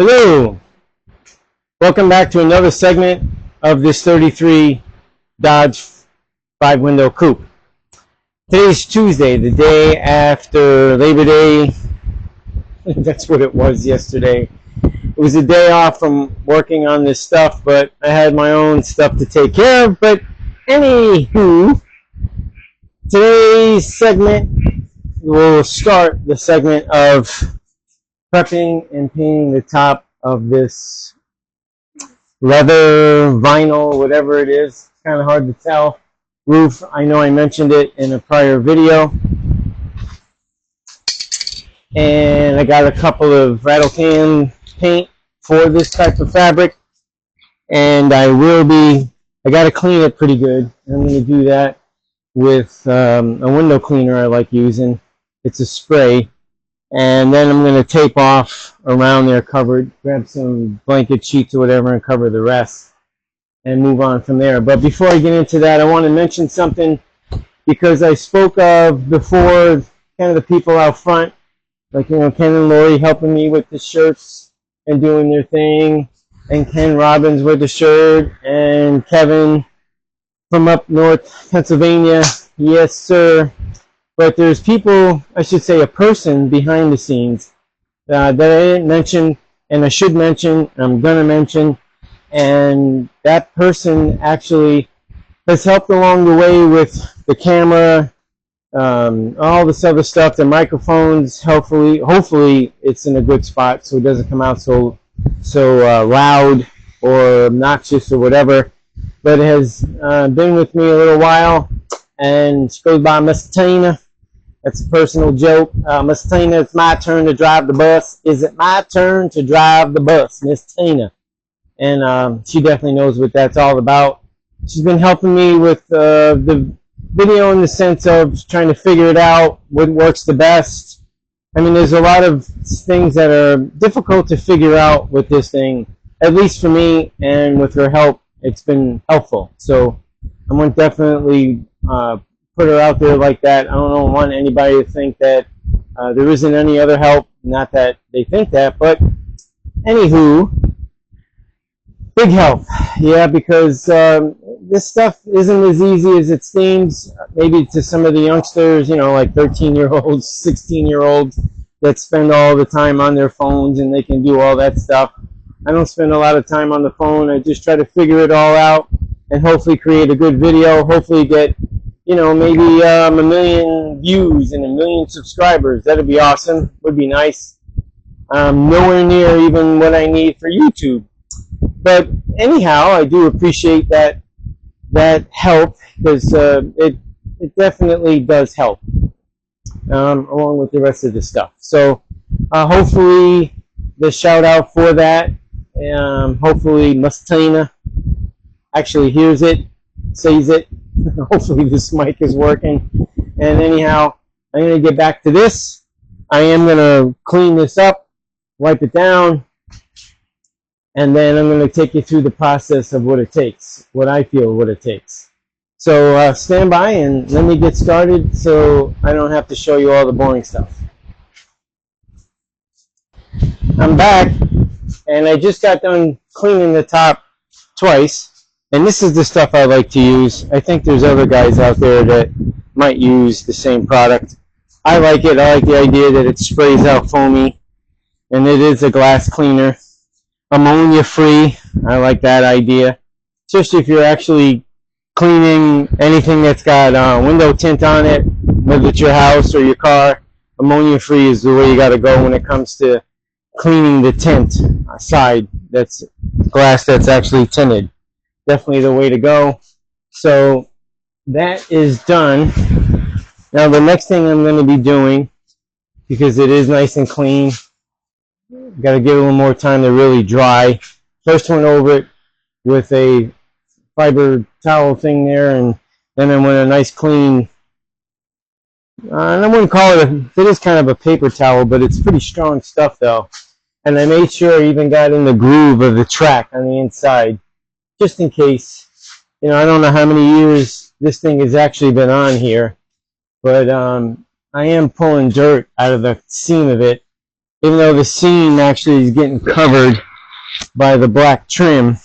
Hello, welcome back to another segment of this 33 Dodge 5-window coupe. Today's Tuesday, the day after Labor Day. That's what it was yesterday. It was a day off from working on this stuff, but I had my own stuff to take care of. But anywho, today's segment will start the segment of prepping and painting the top of this leather, vinyl, whatever it is. It's kind of hard to tell. Roof, I know I mentioned it in a prior video. And I got a couple of rattle can paint for this type of fabric. And I got to clean it pretty good. I'm going to do that with a window cleaner I like using. It's a spray. And then I'm going to tape off around there, grab some blanket sheets or whatever and cover the rest and move on from there. But before I get into that, I want to mention something because I spoke of before kind of the people out front, like, Ken and Lori helping me with the shirts and doing their thing, and Ken Robbins with the shirt, and Kevin from up north Pennsylvania. Yes, sir. But there's people, I should say a person behind the scenes that I didn't mention, and I should mention, and I'm going to mention, and that person actually has helped along the way with the camera, all this other stuff, the microphones. Hopefully it's in a good spot so it doesn't come out so loud or obnoxious or whatever. But it has been with me a little while, and she goes by Miss Tina. That's a personal joke. Miss Tina, it's my turn to drive the bus. Is it my turn to drive the bus, Miss Tina? And she definitely knows what that's all about. She's been helping me with the video in the sense of trying to figure it out, what works the best. I mean, there's a lot of things that are difficult to figure out with this thing, at least for me, and with her help, it's been helpful. So I'm going to definitely put her out there like that. I don't want anybody to think that there isn't any other help. Not that they think that, but anywho, big help. Yeah, because this stuff isn't as easy as it seems. Maybe to some of the youngsters, like 13-year-olds, 16-year-olds that spend all the time on their phones and they can do all that stuff. I don't spend a lot of time on the phone. I just try to figure it all out and hopefully create a good video. Hopefully get maybe a million views and a million subscribers. That'd be awesome. Would be nice. Nowhere near even what I need for YouTube. But anyhow, I do appreciate that help, because it definitely does help, along with the rest of the stuff. So hopefully the shout out for that. Hopefully Mustina actually hears it, sees it. Hopefully this mic is working. And anyhow, I'm going to get back to this. I am going to clean this up, wipe it down, and then I'm going to take you through the process of what it takes, what I feel what it takes. So stand by and let me get started so I don't have to show you all the boring stuff. I'm back, and I just got done cleaning the top twice. And this is the stuff I like to use. I think there's other guys out there that might use the same product. I like it. I like the idea that it sprays out foamy, and it is a glass cleaner. Ammonia free. I like that idea. Especially if you're actually cleaning anything that's got window tint on it, whether it's your house or your car. Ammonia free is the way you got to go when it comes to cleaning the tint side. That's glass that's actually tinted. Definitely the way to go. So that is done. Now the next thing I'm going to be doing, because it is nice and clean, got to give it a little more time to really dry. First went over it with a fiber towel thing there, and then I went a nice clean, and I wouldn't call it it is kind of a paper towel, but it's pretty strong stuff though. And I made sure I even got in the groove of the track on the inside, just in case. I don't know how many years this thing has actually been on here, but I am pulling dirt out of the seam of it even though the seam actually is getting covered by the black trim.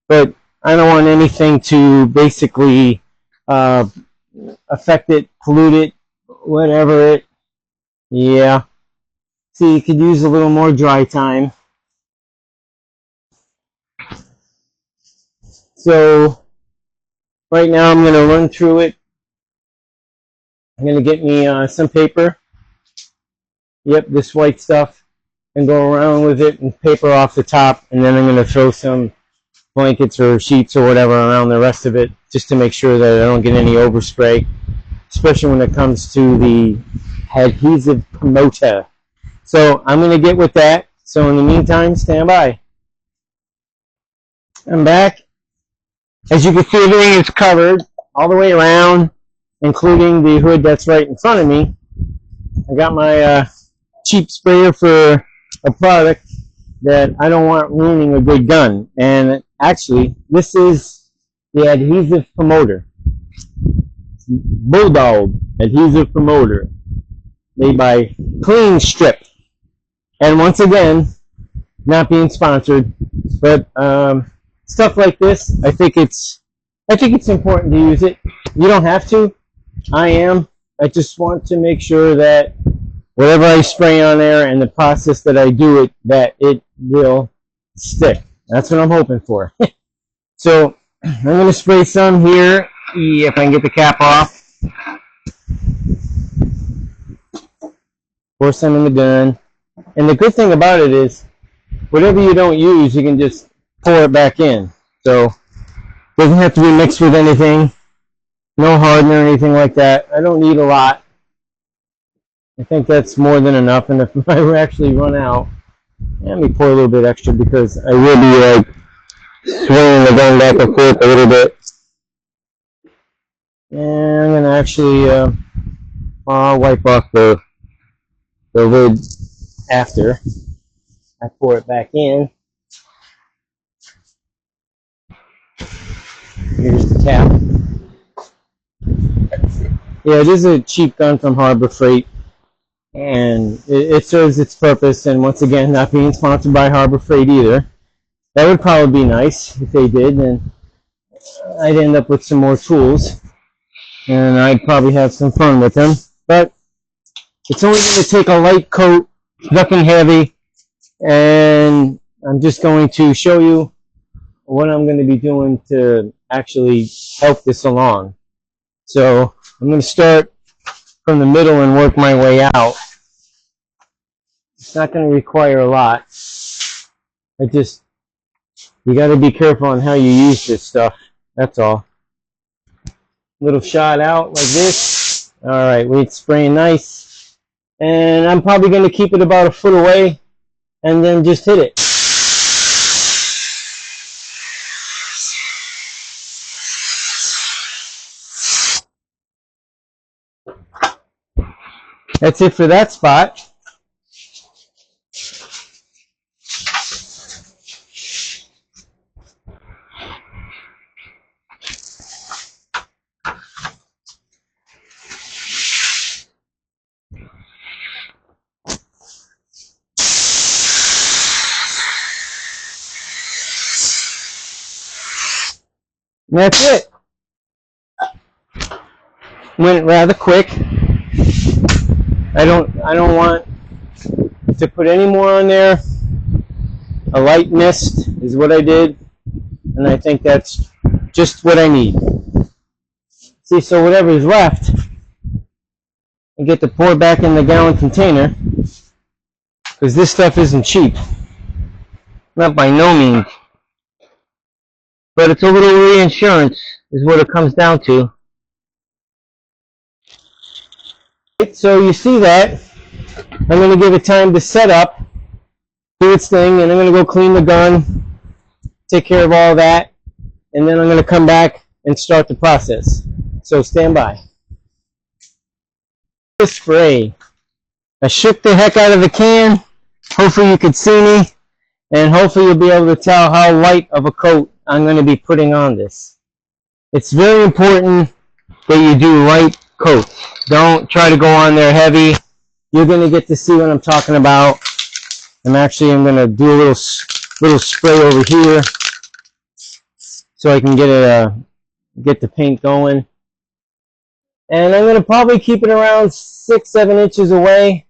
But I don't want anything to basically affect it, pollute it, whatever it. Yeah. See, you could use a little more dry time. So right now I'm going to run through it. I'm going to get me some paper. Yep, this white stuff. And go around with it and paper off the top. And then I'm going to throw some blankets or sheets or whatever around the rest of it, just to make sure that I don't get any overspray, especially when it comes to the adhesive promoter. So I'm going to get with that. So in the meantime, stand by. I'm back. As you can see, everything is covered all the way around, including the hood that's right in front of me. I got my cheap sprayer for a product that I don't want ruining a good gun. And actually, this is the adhesive promoter. Bulldog adhesive promoter, made by Clean Strip. And once again, not being sponsored, but stuff like this, I think it's important to use it. You don't have to. I am. I just want to make sure that whatever I spray on there and the process that I do it, that it will stick. That's what I'm hoping for. So I'm going to spray some here, if I can get the cap off. Pour some in the gun. And the good thing about it is, whatever you don't use, you can just pour it back in. So it doesn't have to be mixed with anything. No hardener or anything like that. I don't need a lot. I think that's more than enough. And if I actually run out, let me pour a little bit extra, because I will be like swinging the gun back and forth a little bit. And I'm going to actually I'll wipe off the lid after I pour it back in. Here's the cap. Yeah, it is a cheap gun from Harbor Freight, and it serves its purpose. And once again, not being sponsored by Harbor Freight either. That would probably be nice if they did, and I'd end up with some more tools, and I'd probably have some fun with them. But it's only going to take a light coat, nothing heavy, and I'm just going to show you what I'm going to be doing to actually help this along. So I'm going to start from the middle and work my way out. It's not going to require a lot. You got to be careful on how you use this stuff. That's all. Little shot out like this. All right, we're spraying nice. And I'm probably going to keep it about a foot away and then just hit it. That's it for that spot. And that's it. Went rather quick. I don't want to put any more on there. A light mist is what I did, and I think that's just what I need. See, so whatever is left, I get to pour back in the gallon container, because this stuff isn't cheap. Not by no means. But it's a little reinsurance is what it comes down to. So you see that. I'm going to give it time to set up, do its thing, and I'm going to go clean the gun, take care of all that, and then I'm going to come back and start the process. So stand by. The spray. I shook the heck out of the can. Hopefully you could see me, and hopefully you'll be able to tell how light of a coat I'm going to be putting on this. It's very important that you do light coats. Don't try to go on there heavy. You're going to get to see what I'm talking about I'm going to do a little spray over here so I can get the paint going. And I'm going to probably keep it around 6-7 inches away.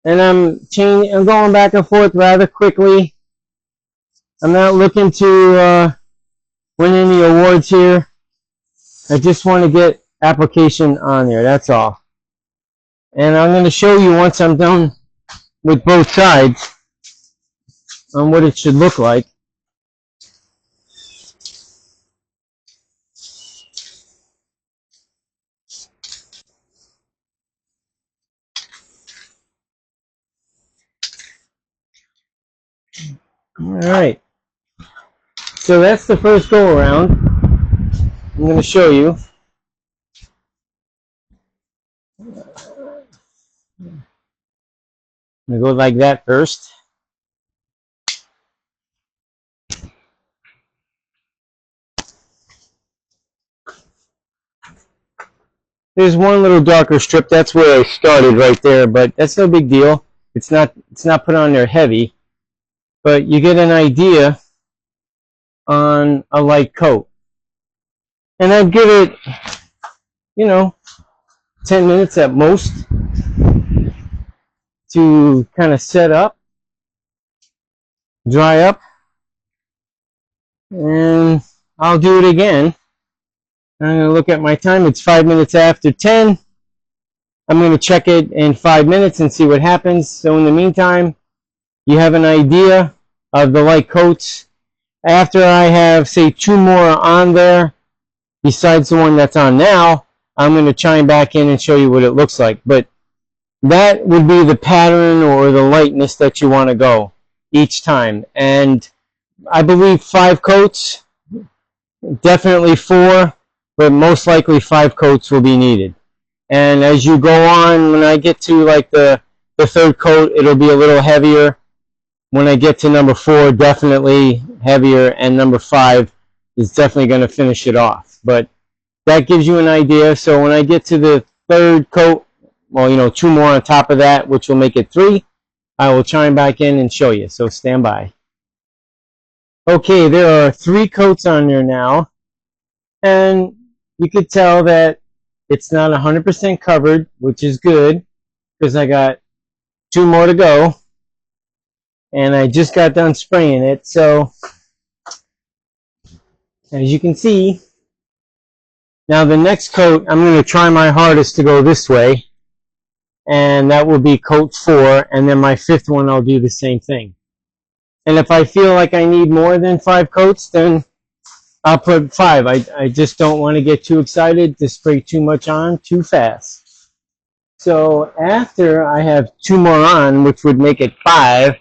And I'm going back and forth rather quickly. I'm not looking to win any awards here. I just want to get application on there, that's all. And I'm going to show you once I'm done with both sides on what it should look like. Alright, so that's the first go around. I'm going to show you. I'm going to go like that first. There's one little darker strip, that's where I started right there, but that's no big deal. It's not put on there heavy, but you get an idea on a light coat. And I'd give it, 10 minutes at most to kind of set up, dry up, and I'll do it again. I'm going to look at my time. It's 5 minutes after 10. I'm going to check it in 5 minutes and see what happens. So in the meantime, you have an idea of the light coats. After I have, say, 2 more on there, besides the one that's on now, I'm going to chime back in and show you what it looks like. But that would be the pattern or the lightness that you want to go each time. And I believe 5 coats, definitely 4, but most likely 5 coats will be needed. And as you go on, when I get to like the 3rd coat, it'll be a little heavier. When I get to number 4, definitely heavier, and number 5 is definitely going to finish it off. But that gives you an idea. So when I get to the 3rd coat, well, 2 more on top of that, which will make it 3, I will chime back in and show you. So stand by. Okay, there are 3 coats on there now, and you could tell that it's not 100% covered, which is good, because I got 2 more to go, and I just got done spraying it. So as you can see, now the next coat, I'm going to try my hardest to go this way, and that will be coat 4, and then my 5th one I'll do the same thing. And if I feel like I need more than 5 coats, then I'll put 5. I just don't want to get too excited to spray too much on too fast. So after I have 2 more on, which would make it 5,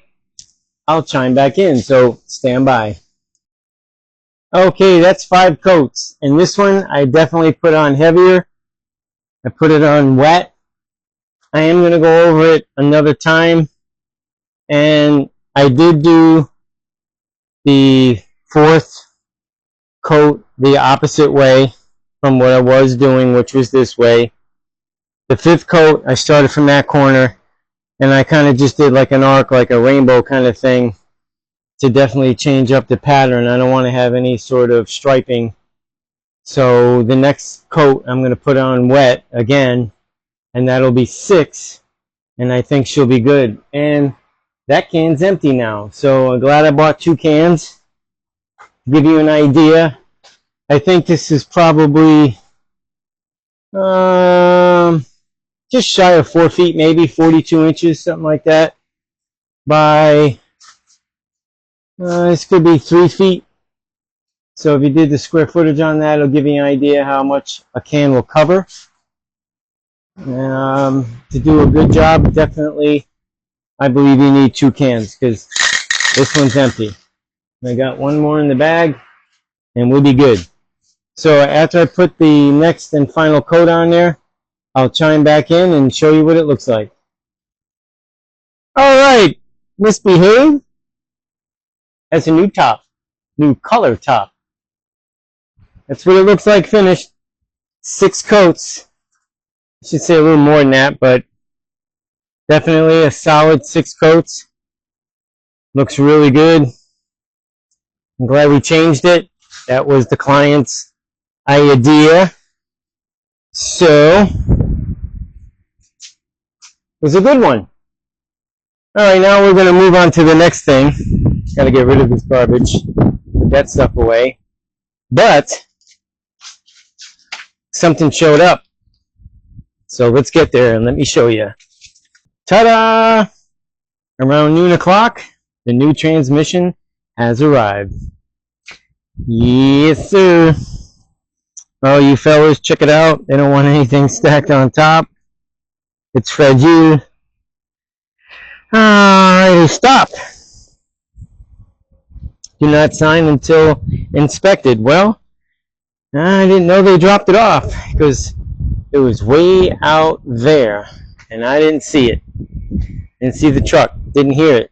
I'll chime back in. So stand by. Okay, that's 5 coats. And this one I definitely put on heavier. I put it on wet. I am going to go over it another time. And I did do the 4th coat the opposite way from what I was doing, which was this way. The 5th coat, I started from that corner, and I kind of just did like an arc, like a rainbow kind of thing, to definitely change up the pattern. I don't want to have any sort of striping. So the next coat I'm going to put on wet again, and that'll be 6, and I think she'll be good. And that can's empty now, so I'm glad I bought 2 cans. To give you an idea, I think this is probably just shy of 4 feet, maybe 42 inches, something like that, by this could be 3 feet. So if you did the square footage on that, it'll give you an idea how much a can will cover. To do a good job, definitely, I believe you need 2 cans, because this one's empty. I got 1 more in the bag, and we'll be good. So after I put the next and final coat on there, I'll chime back in and show you what it looks like. All right, Misbehave. That's a new top, new color top. That's what it looks like finished. 6 coats. I should say a little more than that, but Definitely a solid 6 coats. Looks really good. I'm glad we changed it. That was the client's idea. So, it was a good one. Alright, now we're going to move on to the next thing. Got to get rid of this garbage. Put that stuff away. But, something showed up. So let's get there and let me show you. Ta-da! Around noon o'clock, the new transmission has arrived. Yes, sir. Oh, you fellas, check it out. They don't want anything stacked on top. It's fragile. Alrighty, stop. Do not sign until inspected. Well, I didn't know they dropped it off because it was way out there and I didn't see it. Didn't see the truck. Didn't hear it.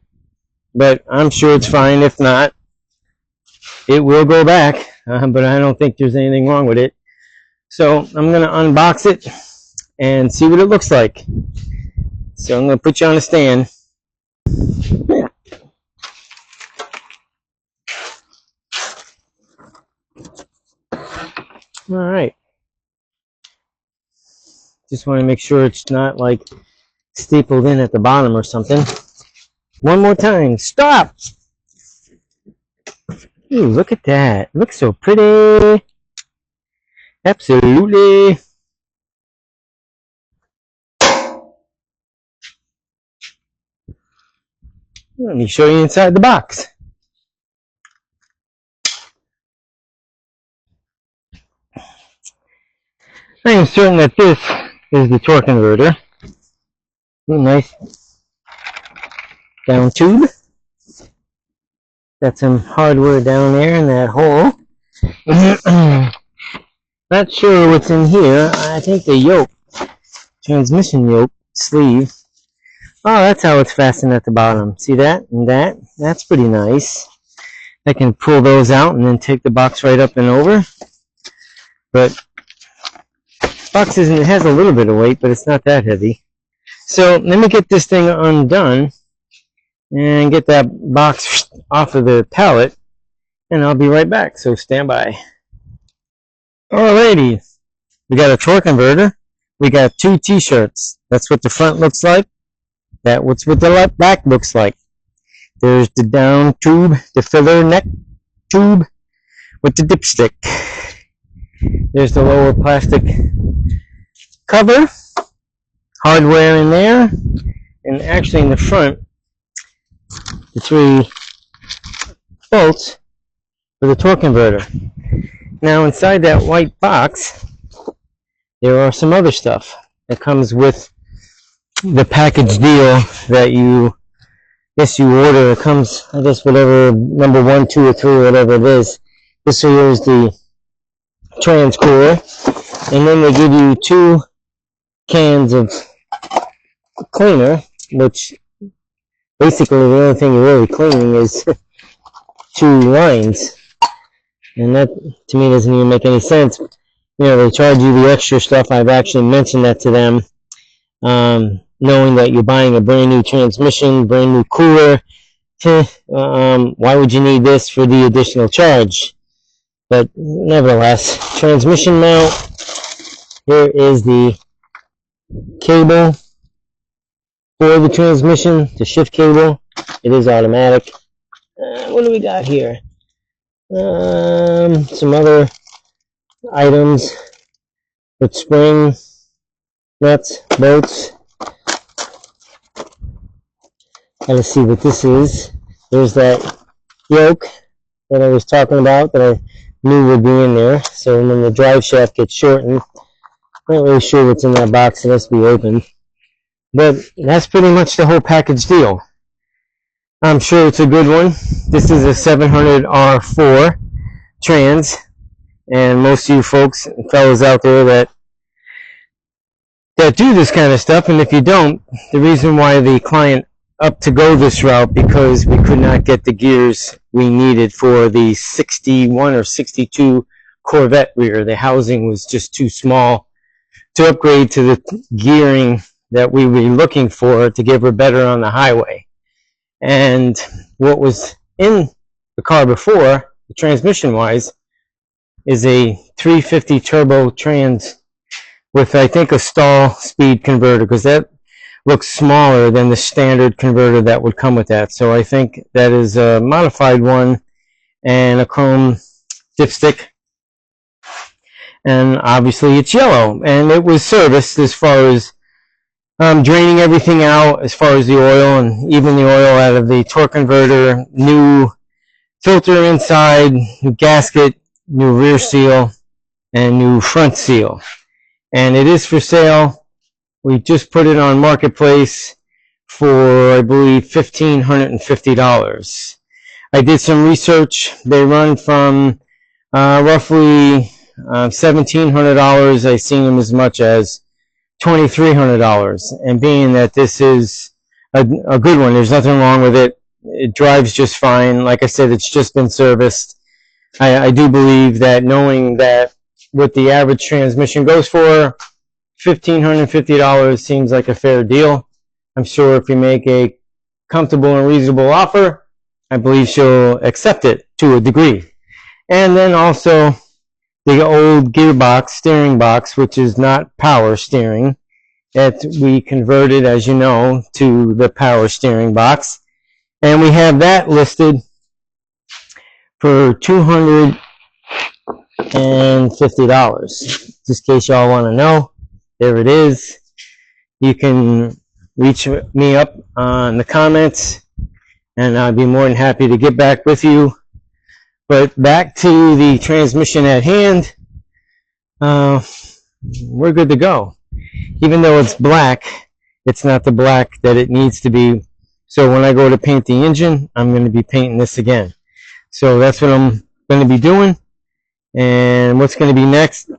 But I'm sure it's fine. If not, it will go back. But I don't think there's anything wrong with it. So I'm going to unbox it and see what it looks like. So I'm going to put you on a stand. All right. Just want to make sure it's not like stapled in at the bottom or something. One more time. Stop! Ooh, look at that. It looks so pretty. Absolutely. Let me show you inside the box. I am certain that this is the torque converter. Nice down tube. Got some hardware down there in that hole. Not sure what's in here. I think the yoke, transmission yoke sleeve. Oh, that's how it's fastened at the bottom. See that and that? That's pretty nice. I can pull those out and then take the box right up and over. But box isn't, it has a little bit of weight, but it's not that heavy. So let me get this thing undone and get that box off of the pallet, and I'll be right back. So stand by. Alrighty, we got a torque converter. We got 2 t-shirts. That's what the front looks like. That's what the back looks like. There's the down tube, the filler neck tube with the dipstick. There's the lower plastic cover, hardware in there, and actually in the front, the 3 bolts for the torque converter. Now inside that white box, there are some other stuff that comes with the package deal that you order. It comes, I guess, whatever number 1, 2, or 3, whatever it is. This here is the trans cooler, and then they give you 2 cans of cleaner, which basically the only thing you're really cleaning is 2 lines, and that to me doesn't even make any sense. You know, they charge you the extra stuff. I've actually mentioned that to them, knowing that you're buying a brand new transmission, brand new cooler. Why would you need this for the additional charge? But nevertheless, transmission mount. Here is the cable for the transmission, the shift cable. It is automatic. What do we got here? Some other items with spring, nuts, bolts. Gotta see what this is. There's that yoke that I was talking about that I knew would be in there. So when the drive shaft gets shortened, not really sure what's in that box. It has to be opened. But that's pretty much the whole package deal. I'm sure it's a good one. This is a 700R4 trans. And most of you folks and fellows out there that do this kind of stuff, and if you don't, the reason why the client opted to go this route, because we could not get the gears we needed for the 61 or 62 Corvette rear. The housing was just too small to upgrade to the gearing that we were looking for to give her better on the highway. And what was in the car before, transmission wise, is a 350 turbo trans with, I think, a stall speed converter, because that looks smaller than the standard converter that would come with that. So I think that is a modified one, and a chrome dipstick. And obviously it's yellow, and it was serviced as far as draining everything out, as far as the oil, and even the oil out of the torque converter, new filter inside, new gasket, new rear seal, and new front seal. And it is for sale. We just put it on Marketplace for, I believe, $1,550. I did some research. They run from roughly $1,700. I've seen them as much as $2,300. And being that this is a good one, there's nothing wrong with it. It drives just fine. Like I said, it's just been serviced. I do believe that, knowing that what the average transmission goes for, $1,550 seems like a fair deal. I'm sure if you make a comfortable and reasonable offer, I believe she'll accept it to a degree. And then also the old gearbox, steering box, which is not power steering, that we converted, as you know, to the power steering box. And we have that listed for $250. Just in case y'all want to know, there it is. You can reach me up in the comments, and I'd be more than happy to get back with you. But back to the transmission at hand, we're good to go. Even though it's black, it's not the black that it needs to be. So when I go to paint the engine, I'm going to be painting this again. So that's what I'm going to be doing. And what's going to be next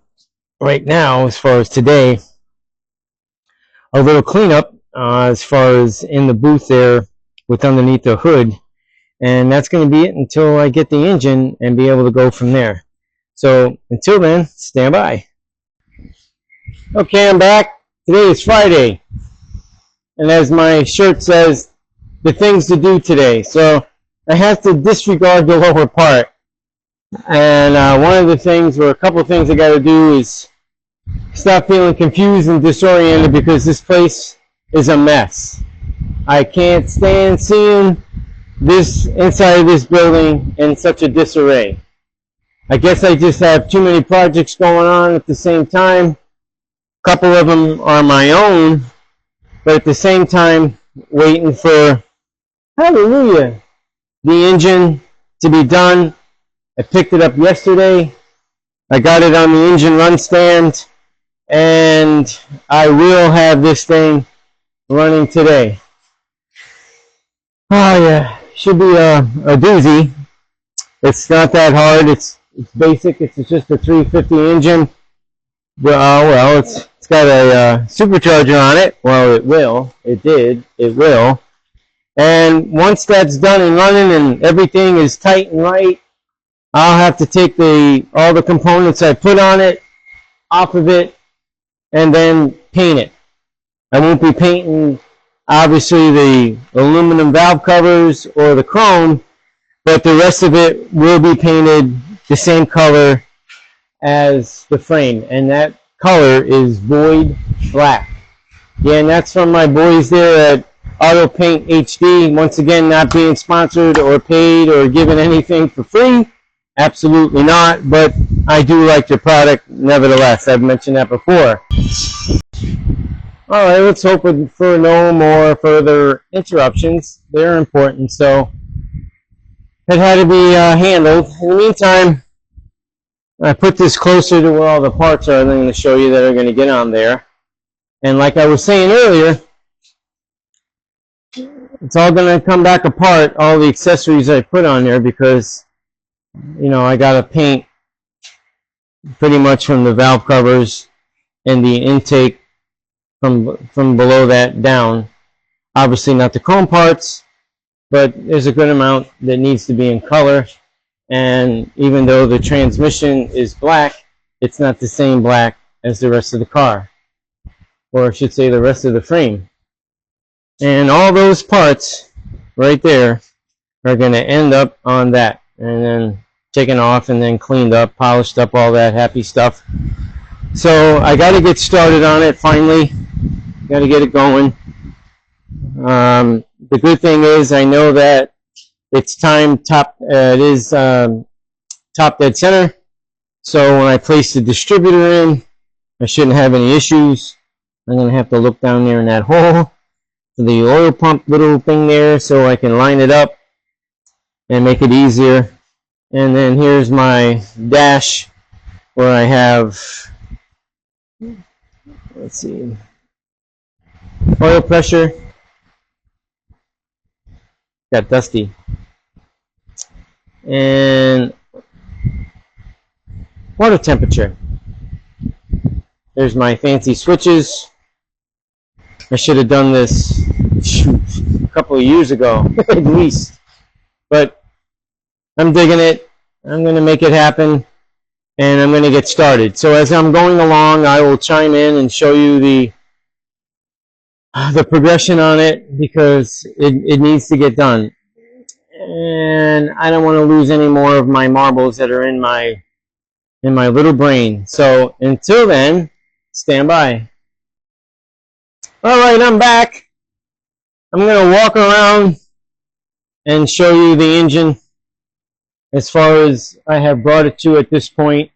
right now, as far as today, a little cleanup as far as in the booth there with underneath the hood. And that's going to be it until I get the engine and be able to go from there. So until then, stand by. Okay, I'm back. Today is Friday. And as my shirt says, the things to do today. So I have to disregard the lower part. And one of the things, or a couple of things I got to do, is stop feeling confused and disoriented, because this place is a mess. I can't stand seeing this inside of this building in such a disarray. I guess I just have too many projects going on at the same time. A couple of them are my own, but at the same time waiting for, hallelujah, the engine to be done. I picked it up yesterday. I got it on the engine run stand, and I will have this thing running today. Oh yeah, should be a doozy. It's not that hard. It's basic. It's just a 350 engine. Well, it's got a supercharger on it. Well, it will. It did. It will. And once that's done and running and everything is tight and right, I'll have to take all the components I put on it off of it and then paint it. I won't be painting, obviously, the aluminum valve covers or the chrome, but the rest of it will be painted the same color as the frame, and that color is void black. Yeah, and that's from my boys there at Auto Paint HD. Once again, not being sponsored or paid or given anything for free. Absolutely not, but I do like your product nevertheless. I've mentioned that before. All right, let's hope for no more further interruptions. They're important, so it had to be handled. In the meantime, I put this closer to where all the parts are. I'm going to show you that are going to get on there. And like I was saying earlier, it's all going to come back apart, all the accessories I put on there, because, you know, I got to paint pretty much from the valve covers and the intake from below that down. Obviously not the chrome parts, but there's a good amount that needs to be in color. And even though the transmission is black, it's not the same black as the rest of the car. or I should say the rest of the frame. And all those parts right there are going to end up on that, and then taken off and then cleaned up, polished up, all that happy stuff. So I got to get started on it finally. Got to get it going. The good thing is I know that it's time top. It is top dead center. So when I place the distributor in, I shouldn't have any issues. I'm going to have to look down there in that hole for the oil pump little thing there so I can line it up and make it easier. And then here's my dash where I have, let's see, oil pressure. Got dusty. And water temperature. There's my fancy switches. I should have done this a couple of years ago, at least. But I'm digging it. I'm going to make it happen, and I'm going to get started. So as I'm going along, I will chime in and show you the progression on it, because it needs to get done. And I don't want to lose any more of my marbles that are in my little brain. So until then, stand by. All right, I'm back. I'm going to walk around and show you the engine as far as I have brought it to at this point.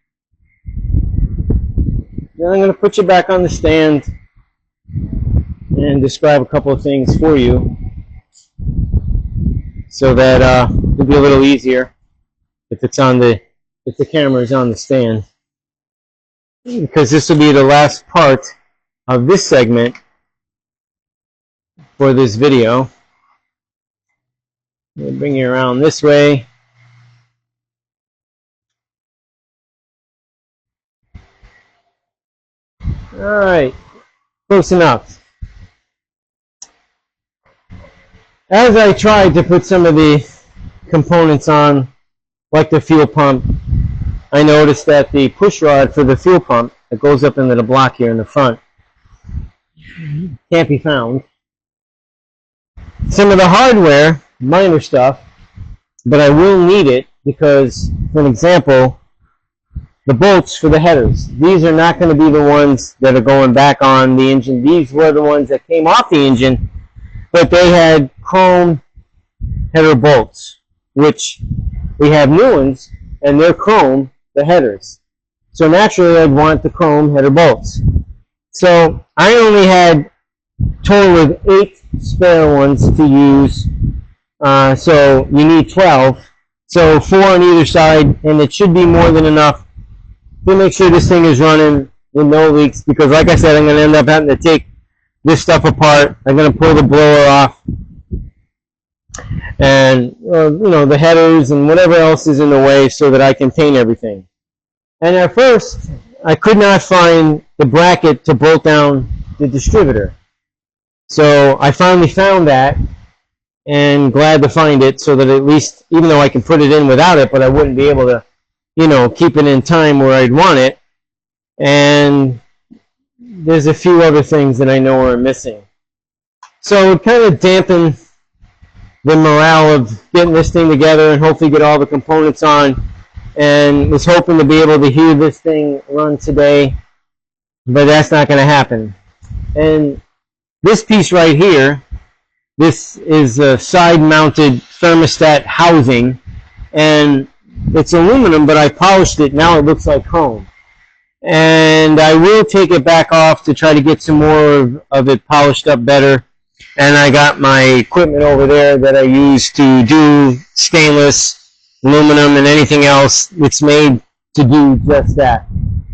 Then I'm going to put you back on the stand and describe a couple of things for you so that it'll be a little easier if the camera is on the stand, because this will be the last part of this segment for this video. I'll bring you around this way. All right, close enough. As I tried to put some of the components on, like the fuel pump, I noticed that the push rod for the fuel pump that goes up into the block here in the front can't be found. Some of the hardware, minor stuff, but I will need it because, for an example, the bolts for the headers. These are not going to be the ones that are going back on the engine. These were the ones that came off the engine, but they had chrome header bolts, which we have new ones, and they're chrome, the headers. So naturally, I'd want the chrome header bolts. So I only had a total of 8 spare ones to use. So you need 12. So 4 on either side, and it should be more than enough to make sure this thing is running with no leaks, because like I said, I'm going to end up having to take this stuff apart. I'm going to pull the blower off, and the headers and whatever else is in the way so that I can paint everything. And at first, I could not find the bracket to bolt down the distributor. So I finally found that, and glad to find it, so that at least, even though I can put it in without it, but I wouldn't be able to keep it in time where I'd want it. And there's a few other things that I know are missing. So it kind of dampened the morale of getting this thing together and hopefully get all the components on, and was hoping to be able to hear this thing run today, but that's not going to happen. And this piece right here, this is a side-mounted thermostat housing, and it's aluminum, but I polished it. Now it looks like chrome. And I will take it back off to try to get some more of it polished up better. And I got my equipment over there that I use to do stainless, aluminum, and anything else. It's made to do just that.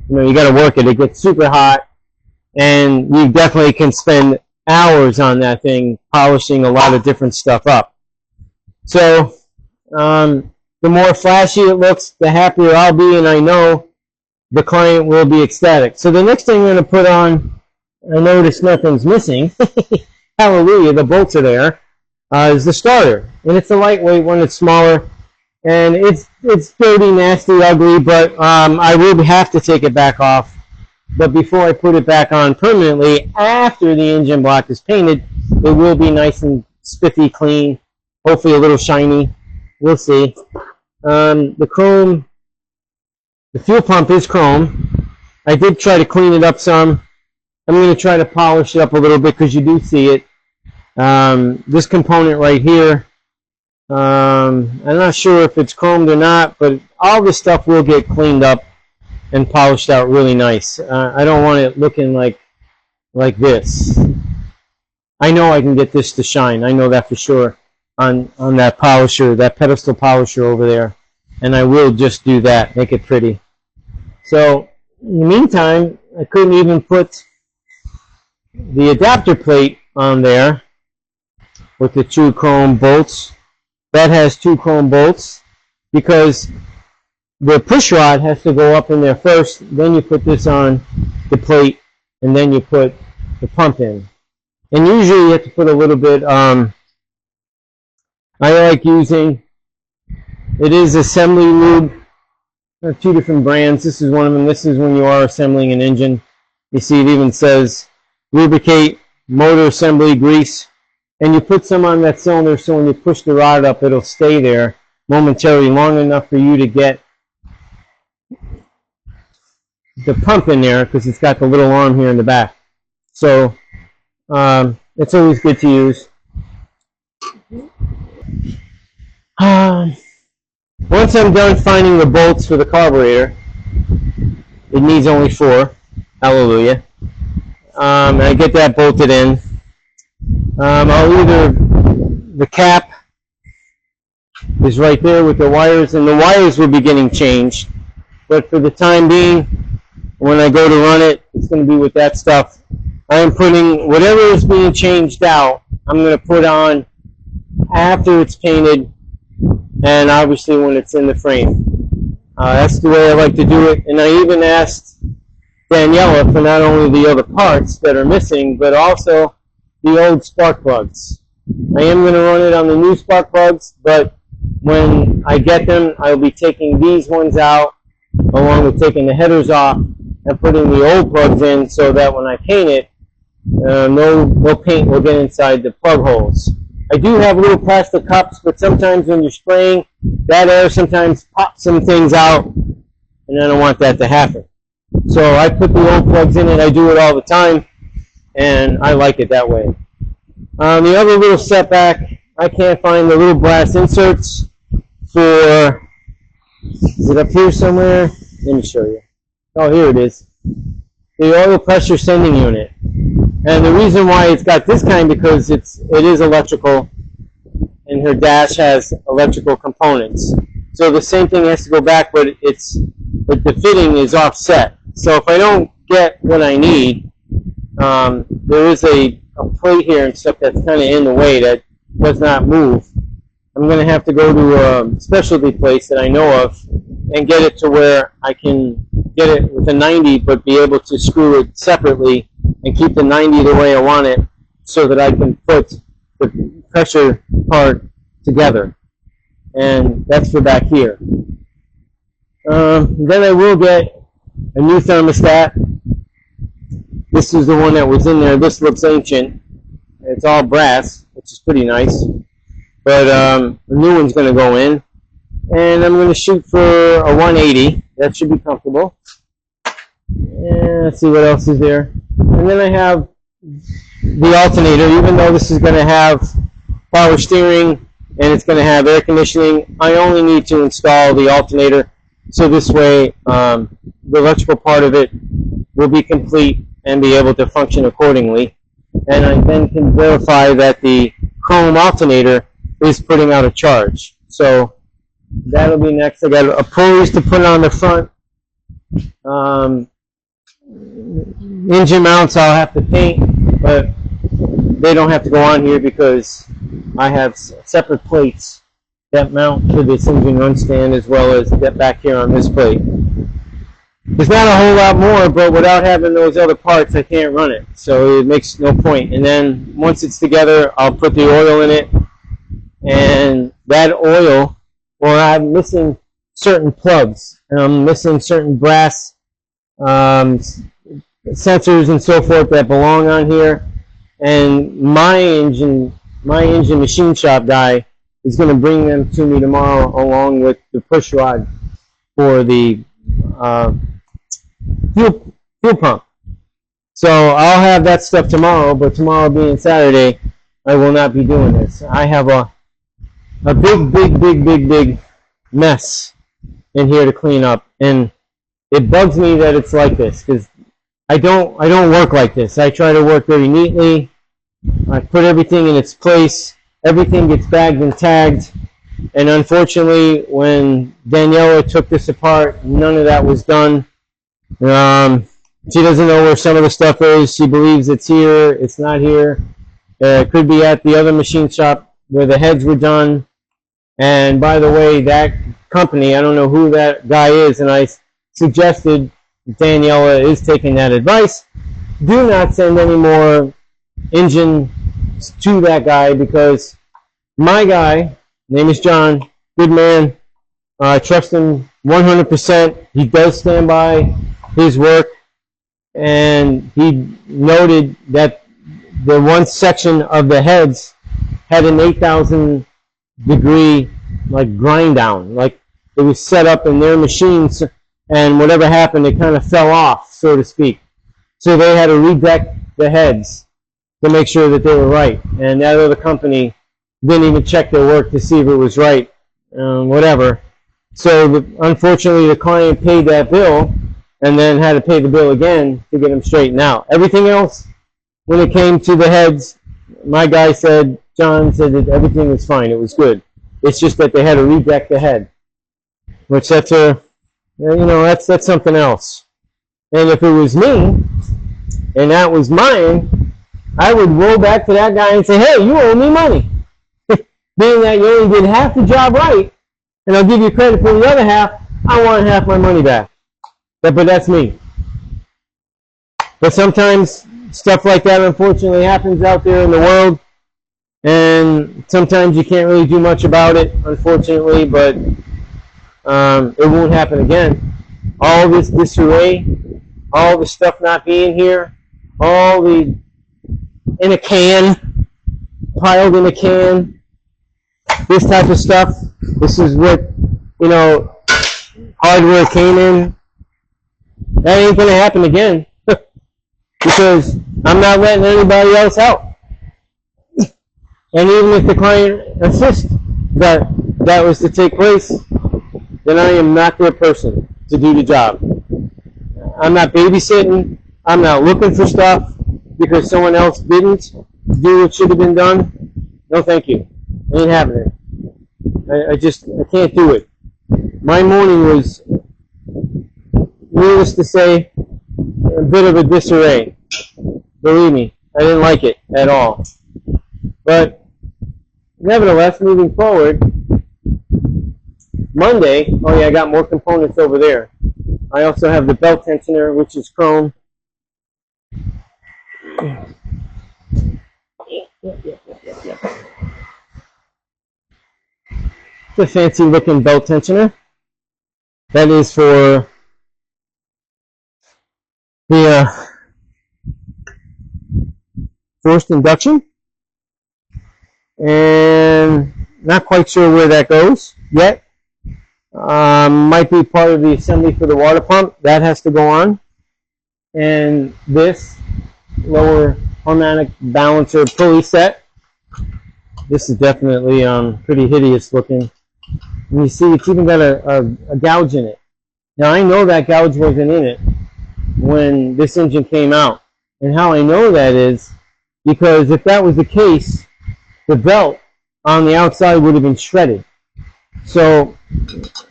You got to work it. It gets super hot, and you definitely can spend hours on that thing polishing a lot of different stuff up. So the more flashy it looks, the happier I'll be, and I know the client will be ecstatic. So the next thing I'm going to put on, I notice nothing's missing. Hallelujah, the bolts are there, is the starter. And it's a lightweight one, it's smaller, and it's dirty, nasty, ugly, but I will have to take it back off but before I put it back on permanently, after the engine block is painted, it will be nice and spiffy clean, hopefully a little shiny. We'll see. The chrome, the fuel pump is chrome. I did try to clean it up some. I'm going to try to polish it up a little bit because you do see it. This component right here, I'm not sure if it's chromed or not, but all this stuff will get cleaned up and polished out really nice. I don't want it looking like this. I know I can get this to shine. I know that for sure on that polisher, that pedestal polisher over there. And I will just do that, make it pretty. So in the meantime, I couldn't even put the adapter plate on there with the 2 chrome bolts. That has 2 chrome bolts because the push rod has to go up in there first, then you put this on the plate, and then you put the pump in. And usually you have to put a little bit, I like using, it is Assembly Lube. There are 2 different brands. This is one of them. This is when you are assembling an engine. You see it even says lubricate, motor assembly, grease. And you put some on that cylinder so when you push the rod up, it'll stay there momentarily long enough for you to get the pump in there because it's got the little arm here in the back. So it's always good to use. Once I'm done finding the bolts for the carburetor, it needs only 4. Hallelujah. I get that bolted in. I'll either, the cap is right there with the wires, and the wires will be getting changed. But for the time being, when I go to run it, it's going to be with that stuff. I am putting whatever is being changed out, I'm going to put on after it's painted, and obviously when it's in the frame. That's the way I like to do it. And I even asked Daniela for not only the other parts that are missing, but also the old spark plugs. I am going to run it on the new spark plugs, but when I get them, I'll be taking these ones out, along with taking the headers off and putting the old plugs in so that when I paint it, no paint will get inside the plug holes. I do have little plastic cups, but sometimes when you're spraying, that air sometimes pops some things out, and I don't want that to happen. So I put the old plugs in, and I do it all the time, and I like it that way. The other little setback, I can't find the little brass inserts for, is it up here somewhere? Let me show you. Oh, here it is. The oil pressure sending unit. And the reason why it's got this kind because it is electrical, and her dash has electrical components. So the same thing has to go back, but the fitting is offset. So if I don't get what I need, there is a plate here and stuff that's kind of in the way that does not move. I'm going to have to go to a specialty place that I know of and get it to where I can get it with a 90 but be able to screw it separately and keep the 90 the way I want it so that I can put the pressure part together. And that's for back here. Then I will get a new thermostat. This is the one that was in there. This looks ancient. It's all brass, which is pretty nice. But a new one's going to go in. And I'm going to shoot for a 180. That should be comfortable. And let's see what else is there. And then I have the alternator. Even though this is going to have power steering and it's going to have air conditioning, I only need to install the alternator. So this way, the electrical part of it will be complete and be able to function accordingly. And I then can verify that the chrome alternator is putting out a charge. So that'll be next. I got a pulleys to put on the front. Engine mounts I'll have to paint, but they don't have to go on here because I have separate plates that mount to this engine run stand as well as that back here on this plate. There's not a whole lot more, but without having those other parts, I can't run it. So it makes no point. And then once it's together, I'll put the oil in it. And that oil, well, I'm missing certain plugs. And I'm missing certain brass sensors and so forth that belong on here. And my engine machine shop guy is going to bring them to me tomorrow, along with the push rod for the fuel pump. So I'll have that stuff tomorrow, but tomorrow being Saturday, I will not be doing this. I have a big mess in here to clean up, and it bugs me that it's like this, because I don't work like this. I try to work very neatly. I put everything in its place. Everything gets bagged and tagged. And unfortunately, when Daniela took this apart, none of that was done. She doesn't know where some of the stuff is. She believes it's here. It's not here. It could be at the other machine shop where the heads were done. And by the way, that company, I don't know who that guy is, and I suggested, Daniela is taking that advice, do not send any more engine to that guy, because my guy, name is John, good man, I trust him 100%. He does stand by his work, and he noted that the one section of the heads had an 8,000 degree like grind down, like it was set up in their machines, and whatever happened, it kind of fell off, so to speak. So they had to redeck the heads to make sure that they were right. And that other company didn't even check their work to see if it was right, whatever. So unfortunately, the client paid that bill and then had to pay the bill again to get them straightened out. Everything else, when it came to the heads, my guy said, John said that everything was fine. It was good. It's just that they had to redeck the head, which that's that's something else. And if it was me, and that was mine, I would roll back to that guy and say, hey, you owe me money. Being that you only did half the job right, and I'll give you credit for the other half, I want half my money back. But that's me. But sometimes stuff like that unfortunately happens out there in the world, and sometimes you can't really do much about it, unfortunately, but it won't happen again. All this disarray, all the stuff not being here, all the in a can, piled in a can, this type of stuff, this is what, hardware came in. That ain't going to happen again because I'm not letting anybody else out. And even if the client insists that that was to take place, then I am not their person to do the job. I'm not babysitting. I'm not looking for stuff because someone else didn't do what should have been done. No, thank you. Ain't happening. I can't do it. My morning was, needless to say, a bit of a disarray. Believe me, I didn't like it at all. But nevertheless, moving forward, Monday, oh yeah, I got more components over there. I also have the belt tensioner, which is chrome. It's a fancy looking belt tensioner. That is for the forced induction. And not quite sure where that goes yet. Might be part of the assembly for the water pump. That has to go on. And this lower harmonic balancer pulley set. This is definitely pretty hideous looking. And you see it's even got a gouge in it. Now I know that gouge wasn't in it when this engine came out. And how I know that is because if that was the case, the belt on the outside would have been shredded. So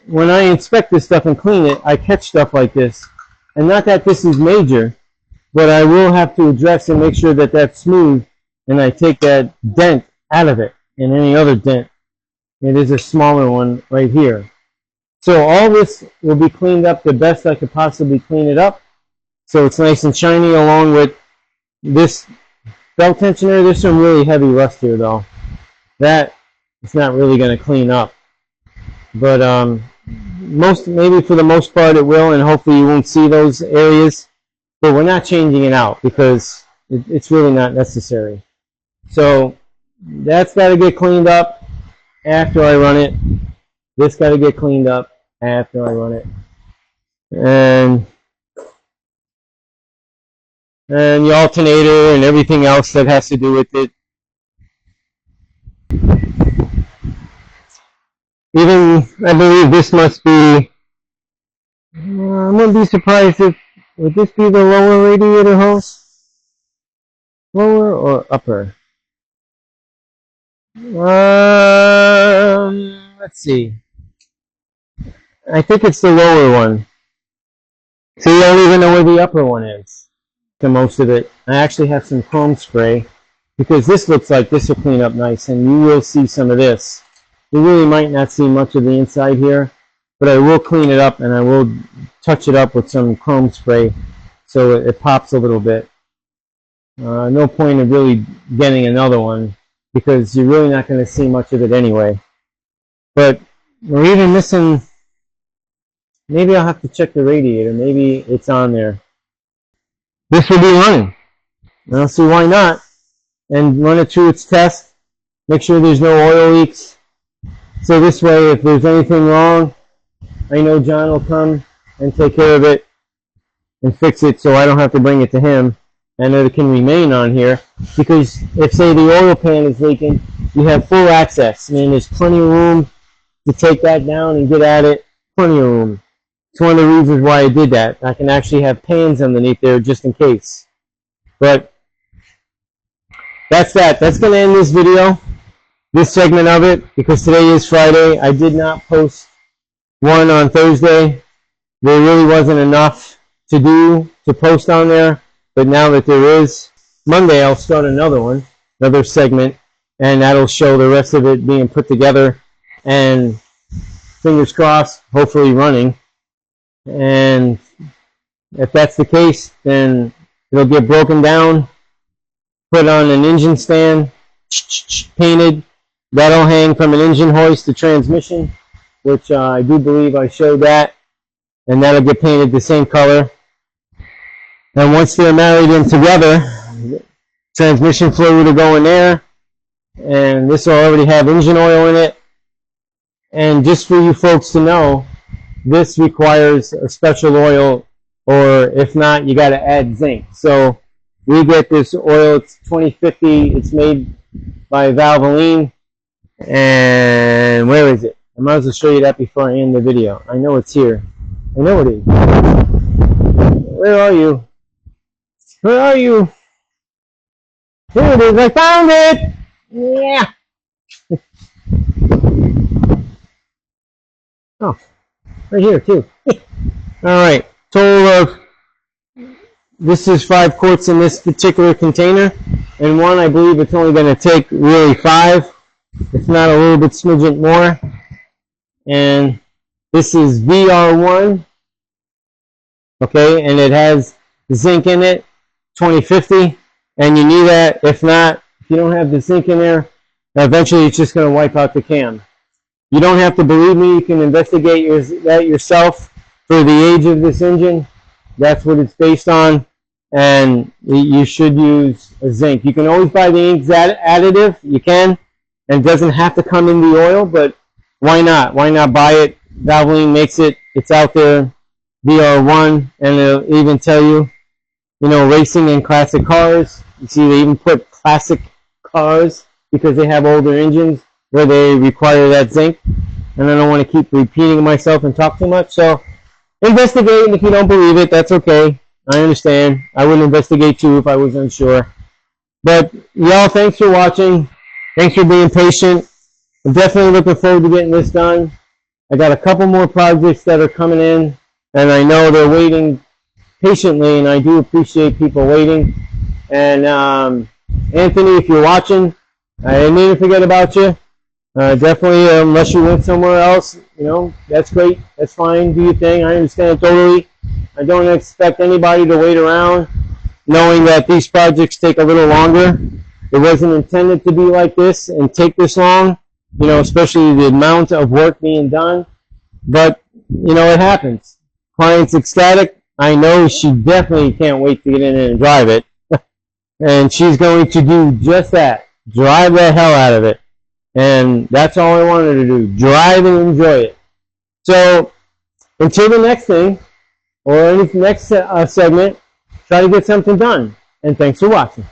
when I inspect this stuff and clean it, I catch stuff like this. And not that this is major, but I will have to address and make sure that that's smooth, and I take that dent out of it and any other dent. It is a smaller one right here. So all this will be cleaned up the best I could possibly clean it up. So it's nice and shiny along with this belt tensioner. There's some really heavy rust here though. That it's not really going to clean up. But maybe for the most part it will, and hopefully you won't see those areas. but we're not changing it out because it's really not necessary. So that's got to get cleaned up after I run it. This got to get cleaned up after I run it. And the alternator and everything else that has to do with it. Even, I believe this must be, I'm going to be surprised if, would this be the lower radiator hose? Lower or upper? Let's see. I think it's the lower one. So you don't even know where the upper one is. To most of it. I actually have some chrome spray because this looks like this will clean up nice, and you will see some of this. You really might not see much of the inside here, but I will clean it up and I will touch it up with some chrome spray so it pops a little bit. No point of really getting another one because you're really not going to see much of it anyway. But we're even missing, maybe I'll have to check the radiator. Maybe it's on there. This will be running. I don't see why not. And run it through its test. Make sure there's no oil leaks. So this way, if there's anything wrong, I know John will come and take care of it and fix it so I don't have to bring it to him. And it can remain on here. Because if, say, the oil pan is leaking, you have full access. I mean, there's plenty of room to take that down and get at it. Plenty of room. It's one of the reasons why I did that. I can actually have pans underneath there just in case. But that's that. That's going to end this video. This segment of it, because today is Friday. I did not post one on Thursday. There really wasn't enough to do to post on there, but now that there is, Monday I'll start another one, another segment, and that'll show the rest of it being put together, and fingers crossed, hopefully running. And if that's the case, then it'll get broken down, put on an engine stand, painted. That'll hang from an engine hoist to transmission, which I do believe I showed that, and that'll get painted the same color. And once they're married in together, transmission fluid will go in there, and this will already have engine oil in it. And just for you folks to know, this requires a special oil, or if not, you got to add zinc. So we get this oil, it's 2050, it's made by Valvoline. And where is it? I might as well show you that before I end the video. I know it's here. I know it is. Where are you? Where are you? Here it is. I found it! Yeah! Oh, right here too. Alright, total of, this is 5 quarts in this particular container. And one, I believe it's only going to take really 5. If not a little bit smidget more. And this is VR1. Okay, and it has zinc in it, 2050. And you need that. If not, if you don't have the zinc in there, eventually it's just going to wipe out the cam. You don't have to believe me. You can investigate that yourself for the age of this engine. That's what it's based on. And you should use a zinc. You can always buy the ink additive. You can. And it doesn't have to come in the oil, but why not? Why not buy it? Valvoline makes it. It's out there, VR1, and it'll even tell you, you know, racing and classic cars. You see, they even put classic cars because they have older engines where they require that zinc. And I don't want to keep repeating myself and talk too much. So investigate, and if you don't believe it, that's okay. I understand. I would investigate too if I was unsure. But y'all, thanks for watching. Thanks for being patient. I'm definitely looking forward to getting this done. I got a couple more projects that are coming in, and I know they're waiting patiently, and I do appreciate people waiting. And Anthony, if you're watching, I didn't mean to forget about you. Definitely, unless you went somewhere else, you know, that's great. That's fine. Do your thing. I understand totally. I don't expect anybody to wait around, knowing that these projects take a little longer. It wasn't intended to be like this and take this long, you know, especially the amount of work being done. But, you know, it happens. Client's ecstatic. I know she definitely can't wait to get in and drive it. And she's going to do just that. Drive the hell out of it. And that's all I wanted to do. Drive and enjoy it. So, until the next thing, or any next segment, try to get something done. And thanks for watching.